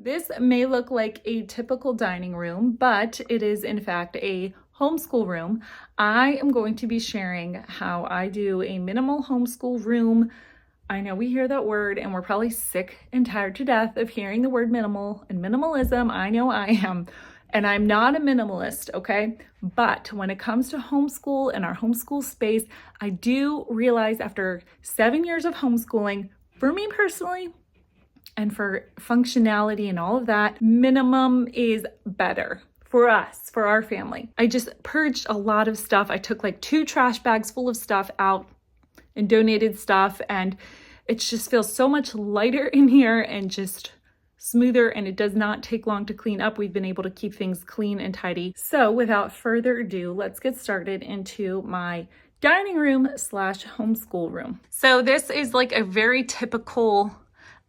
This may look like a typical dining room, but it is in fact a homeschool room. I am going to be sharing how I do a minimal homeschool room. I know we hear that word and we're probably sick and tired to death of hearing the word minimal and minimalism. I know I am, and I'm not a minimalist, okay? But when it comes to homeschool and our homeschool space, I do realize after 7 years of homeschooling, for me personally, and for functionality and all of that, minimum is better for us, for our family. I just purged a lot of stuff. I took like 2 trash bags full of stuff out and donated stuff, and it just feels so much lighter in here and just smoother, and it does not take long to clean up. We've been able to keep things clean and tidy. So without further ado, let's get started into my dining room / homeschool room. So this is like a very typical,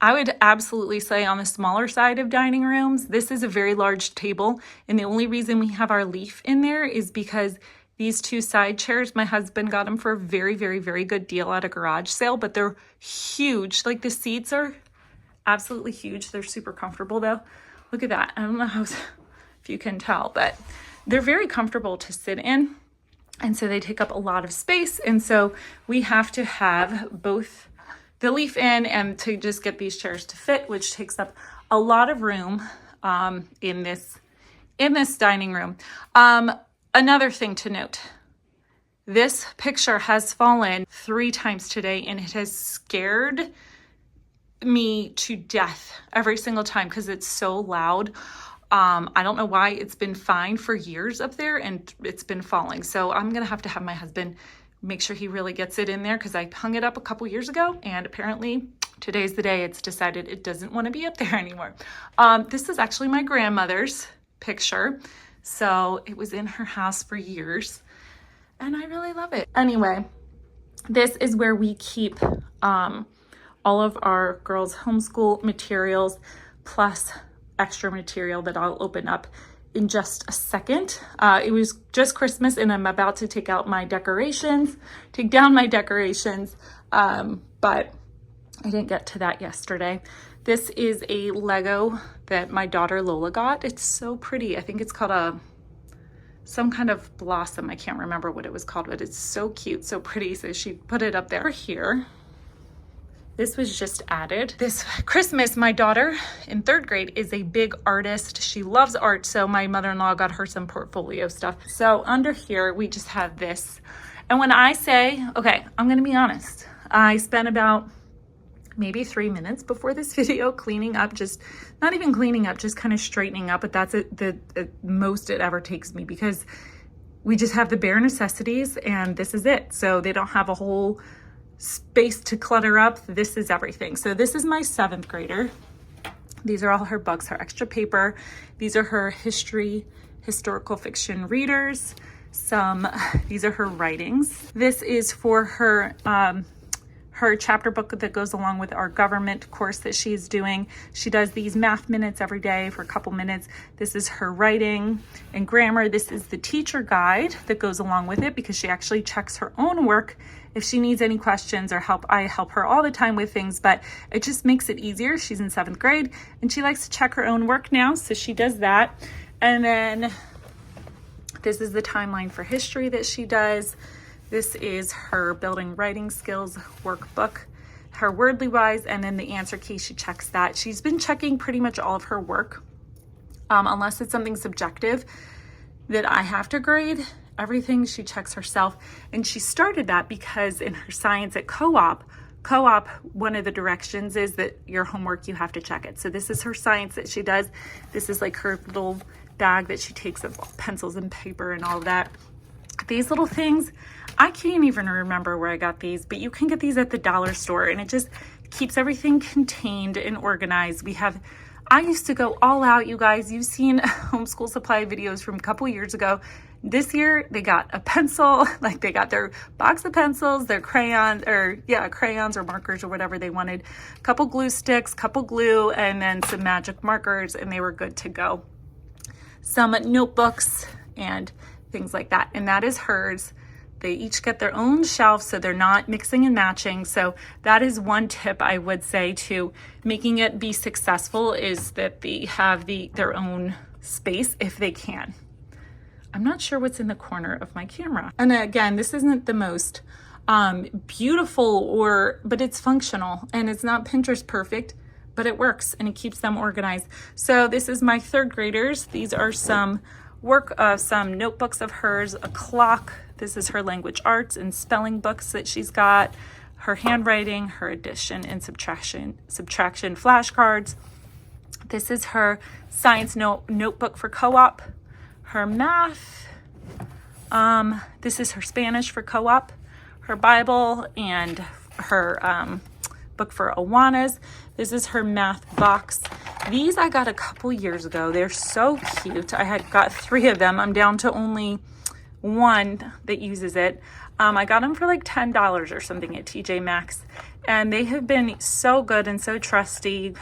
I would absolutely say on the smaller side of dining rooms. This is a very large table, and the only reason we have our leaf in there is because these 2 side chairs, my husband got them for a very, very, very good deal at a garage sale, but they're huge. Like the seats are absolutely huge. They're super comfortable though. Look at that. I don't know if you can tell, but they're very comfortable to sit in. And so they take up a lot of space. And so we have to have both the leaf in and to just get these chairs to fit, which takes up a lot of room in this dining room. Another thing to note, this picture has fallen 3 times today, and it has scared me to death every single time because it's so loud. I don't know why. It's been fine for years up there and it's been falling. So I'm gonna have to have my husband make sure he really gets it in there, because I hung it up a couple years ago and apparently today's the day it's decided it doesn't want to be up there anymore. This is actually my grandmother's picture. So it was in her house for years and I really love it. Anyway, this is where we keep all of our girls' homeschool materials plus extra material that I'll open up in just a second. It was just Christmas and I'm about to take down my decorations, but I didn't get to that yesterday. This is a Lego that my daughter Lola got. It's so pretty. I think it's called some kind of blossom. I can't remember what it was called, but it's so cute, so pretty. So she put it up there. Here, this was just added. This Christmas, my daughter in 3rd grade is a big artist. She loves art. So my mother-in-law got her some portfolio stuff. So under here, we just have this. And when I say, okay, I'm going to be honest, I spent about maybe 3 minutes before this video cleaning up, just not even cleaning up, just kind of straightening up. But that's the most it ever takes me, because we just have the bare necessities and this is it. So they don't have a whole space to clutter up. This is everything. So this is my 7th grader. These are all her books, her extra paper. These are her historical fiction readers. These are her writings. This is for her her chapter book that goes along with our government course that she's doing. She does these math minutes every day for a couple minutes. This is her writing and grammar. This is the teacher guide that goes along with it, because she actually checks her own work if she needs any questions or help. I help her all the time with things, but it just makes it easier. She's in 7th grade and she likes to check her own work now, so she does that. And then this is the timeline for history that she does. This is her building writing skills workbook, her Wordly Wise, and then the answer key, she checks that. She's been checking pretty much all of her work, unless it's something subjective that I have to grade. Everything she checks herself. And she started that because in her science at co-op, one of the directions is that your homework, you have to check it. So this is her science that she does. This is like her little bag that she takes of pencils and paper and all of that. These little things, I can't even remember where I got these, but you can get these at the dollar store, and it just keeps everything contained and organized. I used to go all out, you guys. You've seen homeschool supply videos from a couple years ago. This year they got a pencil, like they got their box of pencils, their crayons or markers or whatever they wanted, a couple glue sticks, couple glue, and then some magic markers, and they were good to go. Some notebooks and things like that. And that is hers. They each get their own shelf, so they're not mixing and matching. So that is one tip I would say to making it be successful, is that they have their own space if they can. I'm not sure what's in the corner of my camera. And again, this isn't the most beautiful but it's functional, and it's not Pinterest perfect, but it works and it keeps them organized. So this is my third graders. These are some some notebooks of hers, a clock. This is her language arts and spelling books that she's got, her handwriting, her addition and subtraction flashcards. This is her science notebook for co-op, her math. This is her Spanish for co-op, her Bible, and her book for Awanas. This is her math box. These I got a couple years ago. They're so cute. I had got 3 of them. I'm down to only 1 that uses it. I got them for like $10 or something at TJ Maxx, and they have been so good and so trusty.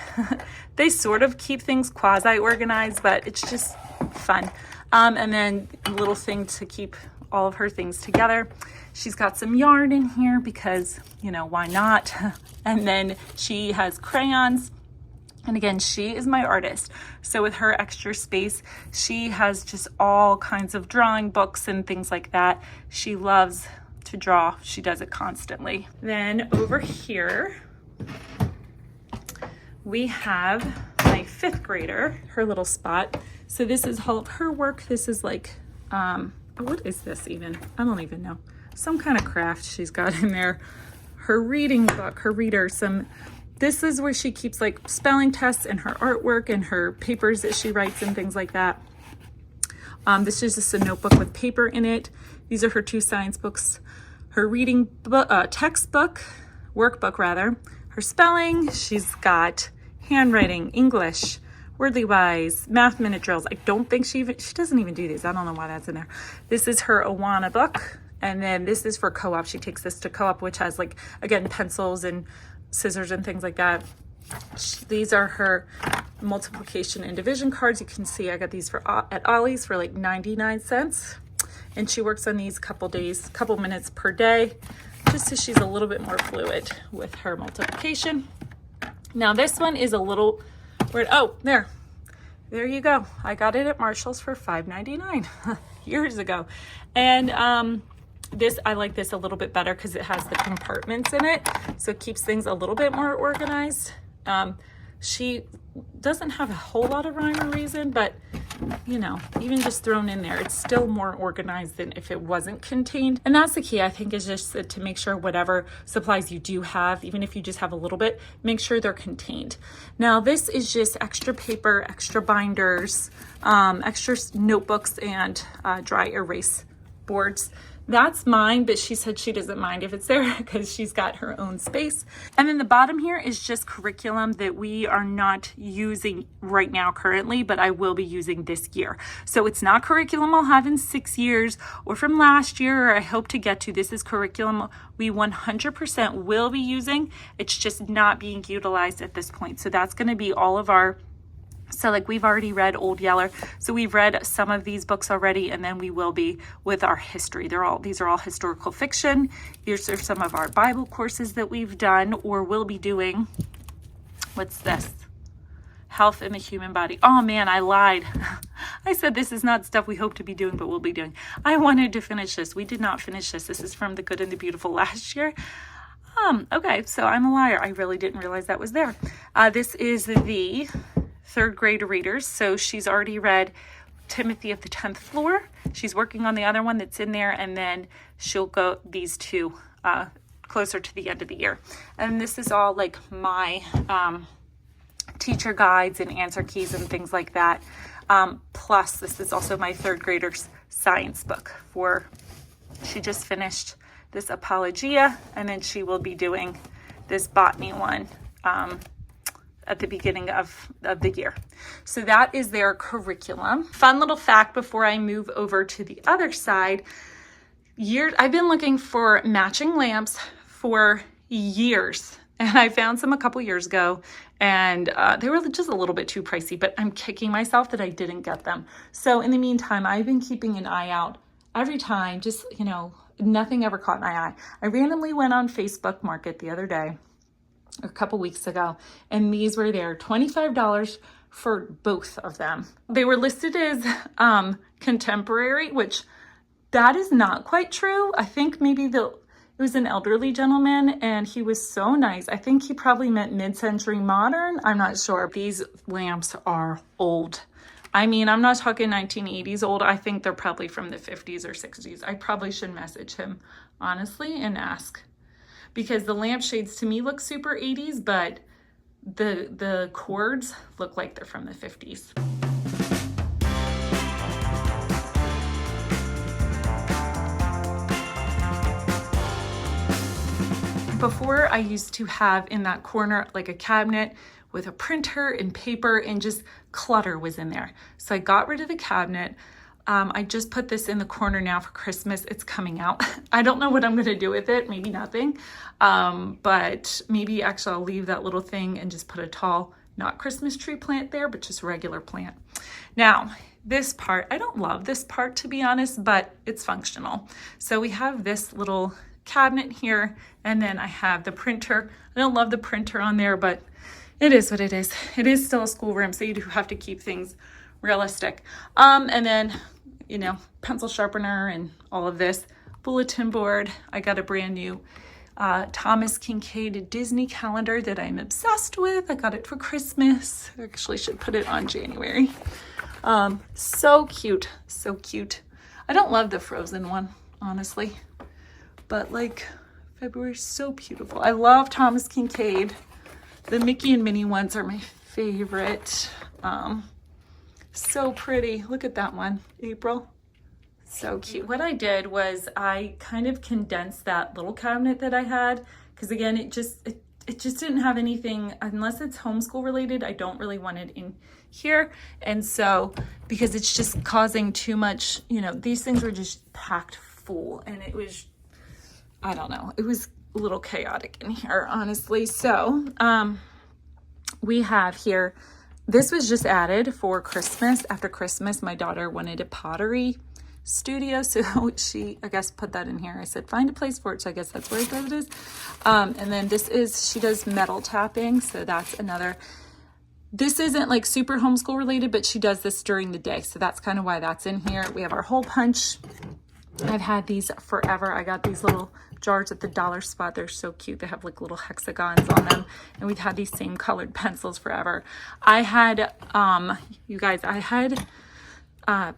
They sort of keep things quasi-organized, but it's just fun. And then a little thing to keep all of her things together. She's got some yarn in here because, you know, why not? And then she has crayons. And again, she is my artist. So with her extra space, she has just all kinds of drawing books and things like that. She loves to draw. She does it constantly. Then over here, we have my 5th grader, her little spot. So this is all of her work. This is like, what is this even? I don't even know. Some kind of craft she's got in there. Her reading book, her reader, this is where she keeps like spelling tests and her artwork and her papers that she writes and things like that. This is just a notebook with paper in it. These are her 2 science books, her reading textbook, workbook rather, her spelling. She's got handwriting, English, Wordly Wise, math minute drills. I don't think she doesn't even do these. I don't know why that's in there. This is her Awana book. And then this is for co-op. She takes this to co-op, which has like, again, pencils and scissors and things like that. These are her multiplication and division cards. You can see I got these at Ollie's for like 99 cents. And she works on these couple minutes per day, just so she's a little bit more fluid with her multiplication. Now this one is a little weird. Oh, there you go. I got it at Marshall's for $5.99 years ago. And I like this a little bit better because it has the compartments in it, so it keeps things a little bit more organized. She doesn't have a whole lot of rhyme or reason, but you know, even just thrown in there, it's still more organized than if it wasn't contained. And that's the key, I think, is just to make sure whatever supplies you do have, even if you just have a little bit, make sure they're contained. Now this is just extra paper, extra binders, extra notebooks, and dry erase boards. That's mine, but she said she doesn't mind if it's there because she's got her own space. And then the bottom here is just curriculum that we are not using right now currently, but I will be using this year. So it's not curriculum I'll have in 6 years or from last year, or I hope to get to. This is curriculum we 100% will be using. It's just not being utilized at this point. So that's going to be all of our, so like we've already read Old Yeller. So we've read some of these books already, and then we will be with our history. These are all historical fiction. These are some of our Bible courses that we've done or will be doing. What's this? Health in the Human Body. Oh man, I lied. I said this is not stuff we hope to be doing, but we'll be doing. I wanted to finish this. We did not finish this. This is from The Good and the Beautiful last year. Okay, so I'm a liar. I really didn't realize that was there. This is the 3rd grade readers. So she's already read Timothy of the 10th Floor. She's working on the other one that's in there, and then she'll go these 2 closer to the end of the year. And this is all like my teacher guides and answer keys and things like that. Plus this is also my 3rd grader's science book she just finished this Apologia, and then she will be doing this botany one at the beginning of the year. So that is their curriculum. Fun little fact before I move over to the other side. I've been looking for matching lamps for years, and I found some a couple years ago, and they were just a little bit too pricey, but I'm kicking myself that I didn't get them. So in the meantime, I've been keeping an eye out every time, just, you know, nothing ever caught my eye. I randomly went on Facebook Market the other day, a couple weeks ago, and these were there, $25 for both of them. They were listed as contemporary, which that is not quite true. I think maybe it was an elderly gentleman and he was so nice. I think he probably meant mid-century modern. I'm not sure. These lamps are old. I mean, I'm not talking 1980s old. I think they're probably from the 50s or 60s. I probably should message him, honestly, and ask. Because the lampshades to me look super 80s, but the cords look like they're from the 50s. Before, I used to have in that corner like a cabinet with a printer and paper, and just clutter was in there. So I got rid of the cabinet. I just put this in the corner now for Christmas. It's coming out. I don't know what I'm gonna do with it, maybe nothing. But maybe actually I'll leave that little thing and just put a tall, not Christmas tree plant there, but just regular plant. Now, this part, I don't love this part to be honest, but it's functional. So we have this little cabinet here, and then I have the printer. I don't love the printer on there, but it is what it is. It is still a schoolroom, so you do have to keep things realistic. And then, you know, pencil sharpener and all of this. Bulletin board. I got a brand new Thomas Kincaid Disney calendar that I'm obsessed with. I got it for Christmas. I actually should put it on January. So cute, so cute. I don't love the Frozen one, honestly, but like February is so beautiful. I love Thomas Kincaid. The Mickey and Minnie ones are my favorite. So pretty. Look at that one, April. So cute. What I did was I kind of condensed that little cabinet that I had, because again, it just didn't have anything, unless it's homeschool related, I don't really want it in here. And so, because it's just causing too much, you know, these things were just packed full, and it was, I don't know, it was a little chaotic in here, honestly. So we have here, this was just added for Christmas. After Christmas, my daughter wanted a pottery studio, so she, I guess, put that in here. I said find a place for it, so I guess that's where it is. And then this is, she does metal tapping, so that's another. This isn't like super homeschool related, but she does this during the day, so that's kind of why that's in here. We have our hole punch. I've had these forever. I got these little jars at the dollar spot. They're so cute. They have like little hexagons on them, and we've had these same colored pencils forever. I had you guys, I had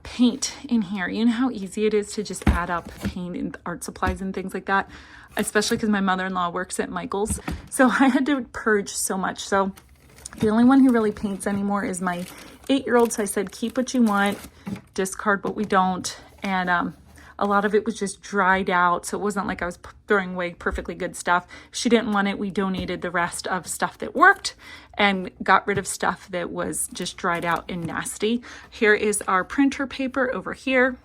paint in here. You know how easy it is to just add up paint and art supplies and things like that, especially because my mother-in-law works at Michael's, so I had to purge so much. So the only one who really paints anymore is my 8-year-old. So I said keep what you want, discard what we don't. And a lot of it was just dried out, so it wasn't like I was throwing away perfectly good stuff. She didn't want it. We donated the rest of stuff that worked and got rid of stuff that was just dried out and nasty. Here is our printer paper over here.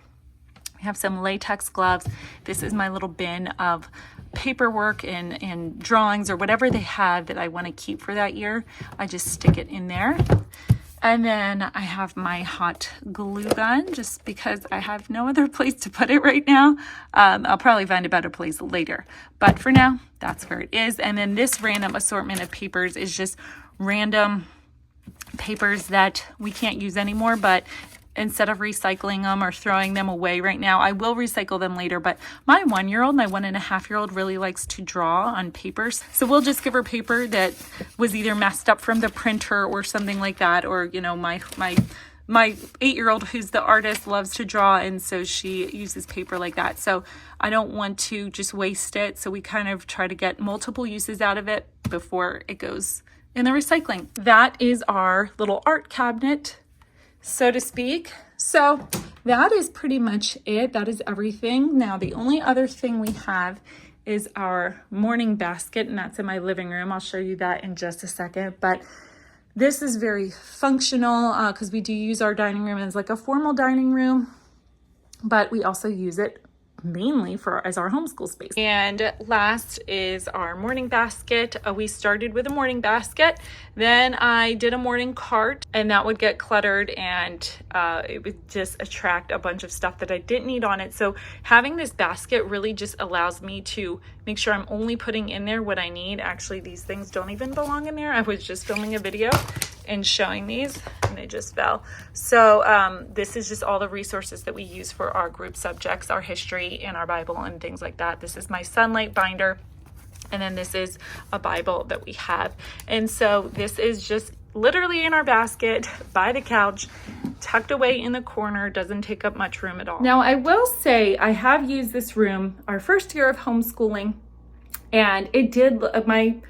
We have some latex gloves. This is my little bin of paperwork and drawings or whatever they have that I want to keep for that year. I just stick it in there. And then I have my hot glue gun, just because I have no other place to put it right now. I'll probably find a better place later, but for now, that's where it is. And then this random assortment of papers is just random papers that we can't use anymore, but instead of recycling them or throwing them away right now, I will recycle them later. But my 1-year-old, my 1.5-year-old really likes to draw on papers. So we'll just give her paper that was either messed up from the printer or something like that. Or, you know, my 8-year-old, who's the artist, loves to draw, and so she uses paper like that. So I don't want to just waste it. So we kind of try to get multiple uses out of it before it goes in the recycling. That is our little art cabinet, so to speak. So that is pretty much it. That is everything. Now, the only other thing we have is our morning basket, and that's in my living room. I'll show you that in just a second. But this is very functional because we do use our dining room as like a formal dining room, but we also use it mainly as our homeschool space. And last is our morning basket. We started with a morning basket, then I did a morning cart, and that would get cluttered, and it would just attract a bunch of stuff that I didn't need on it. So having this basket really just allows me to make sure I'm only putting in there what I need. Actually, these things don't even belong in there. I was just filming a video and showing these, and they just fell. So this is just all the resources that we use for our group subjects, our history and our Bible and things like that. This is my Sunlight binder, and then this is a Bible that we have. And so this is just literally in our basket by the couch, tucked away in the corner, doesn't take up much room at all. Now I will say I have used this room our first year of homeschooling, and it did, my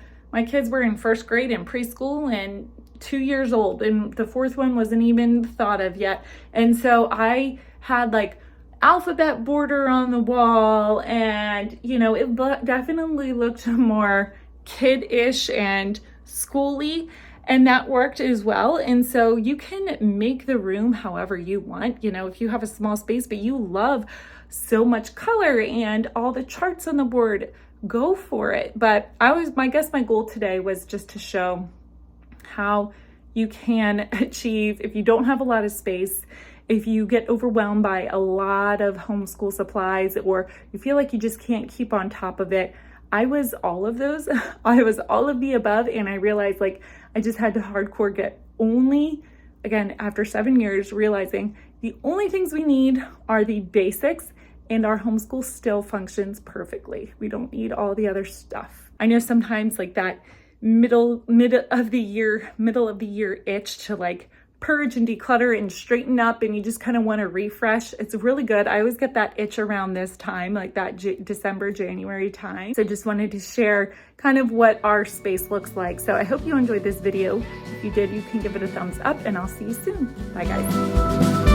kids were in first grade and preschool and 2 years old, and the fourth one wasn't even thought of yet. And so I had like alphabet border on the wall, and you know, it definitely looked more kid-ish and schooly, and that worked as well. And so you can make the room however you want. You know, if you have a small space but you love so much color and all the charts on the board, go for it. But I guess my goal today was just to show how you can achieve, if you don't have a lot of space, if you get overwhelmed by a lot of homeschool supplies, or you feel like you just can't keep on top of it. I was all of those. I was all of the above, and I realized like I just had to hardcore get only, again, after 7 years, realizing the only things we need are the basics, and our homeschool still functions perfectly. We don't need all the other stuff. I know sometimes like that middle of the year itch to like purge and declutter and straighten up, and you just kind of want to refresh. It's really good. I always get that itch around this time, like that December, January time. So just wanted to share kind of what our space looks like. So I hope you enjoyed this video. If you did, you can give it a thumbs up, and I'll see you soon. Bye guys.